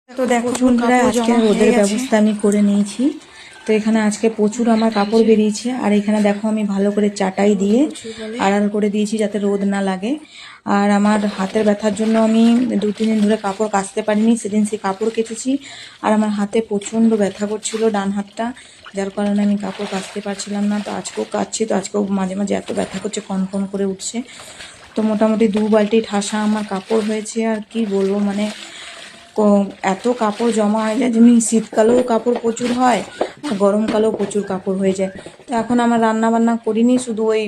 তো দেখো বন্ধুরা, আজকে রোদের ব্যবস্থা আমি করে নিয়েছি। তো এখানে আজকে প্রচুর আমার কাপড় বেরিয়েছে, আর এখানে দেখো আমি ভালো করে চাটাই দিয়ে আড়াল করে দিয়েছি যাতে রোদ না লাগে। আর আমার হাতের ব্যথার জন্য আমি 2-3 দিন ধরে কাপড় কাচতে পারিনি, সেদিন সে কাপড় কেচেছি। আর আমার হাতে প্রচণ্ড ব্যথা করছিল, ডান হাতটা, যার কারণে আমি কাপড় কাচতে পারছিলাম না। তো আজকেও কাচ্ছি, তো আজকেও মাঝে মাঝে এত ব্যথা করছে, কনকন করে উঠছে। তো মোটামুটি 2 বালতি ঠাসা আমার কাপড় হয়েছে। আর কি বলবো, মানে এত কাপড় জমা হয়ে যায়, যেমনি শীতকালেও কাপড় প্রচুর হয় আর গরমকালেও প্রচুর কাপড় হয়ে যায়। তো এখন আমার রান্না বান্না করিনি, শুধু ওই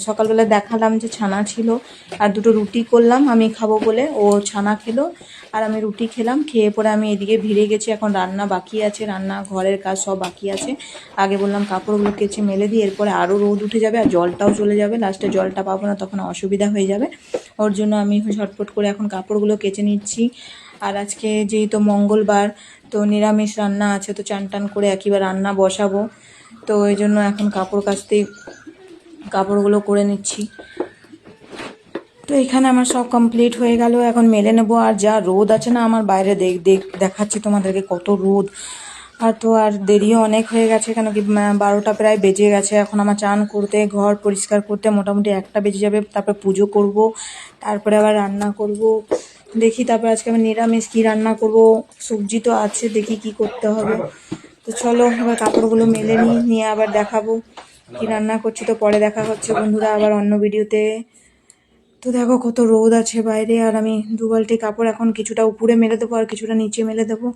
সকালবেলা দেখালাম যে ছানা ছিল, আর 2টো রুটি করলাম আমি খাবো বলে। ও ছানা খেলো আর আমি রুটি খেলাম। খেয়ে পরে আমি এদিকে ভিড়ে গেছি, এখন রান্না বাকি আছে, রান্না ঘরের কাজ সব বাকি আছে। আগে বললাম কাপড়গুলো কেচে মেলে দিই, এরপরে আরও রোদ উঠে যাবে আর জলটাও চলে যাবে, লাস্টে জলটা পাবো না, তখন অসুবিধা হয়ে যাবে। ওর জন্য আমি ঝটপট করে এখন কাপড়গুলো কেচে নিচ্ছি। আর আজকে যেহেতু মঙ্গলবার, তো নিরামিষ রান্না আছে, তো চান টান করে একইবার রান্না বসাবো। তো এই জন্য এখন কাপড় কাচতেই কাপড়গুলো করে নিচ্ছি। তো এখানে আমার সব কমপ্লিট হয়ে গেল, এখন মেলে নেবো। আর যা রোদ আছে না আমার বাইরে, দেখাচ্ছি তোমাদেরকে কত রোদ। আর তো আর দেরিও অনেক হয়ে গেছে, কেন কি 12টা প্রায় বেজে গেছে। এখন আমার চান করতে, ঘর পরিষ্কার করতে মোটামুটি 1টা বেজে যাবে। তারপর পুজো করব, তারপরে আবার রান্না করব। দেখি তারপর আজকে আমি নিরামিষ কী রান্না করব, সবজি তো আছে, দেখি কি করতে হবে। তো চলো এবার কাপড়গুলো মেলে নিয়ে আবার দেখাবো কি রান্না করছি। তো পরে দেখা হচ্ছে বন্ধুরা আবার অন্য ভিডিওতে। তো দেখো কত রোদ আছে বাইরে, আর আমি 2 বালতি কাপড় এখন কিছুটা উপরে মেলে দেবো আর কিছুটা নিচে মেলে দেবো।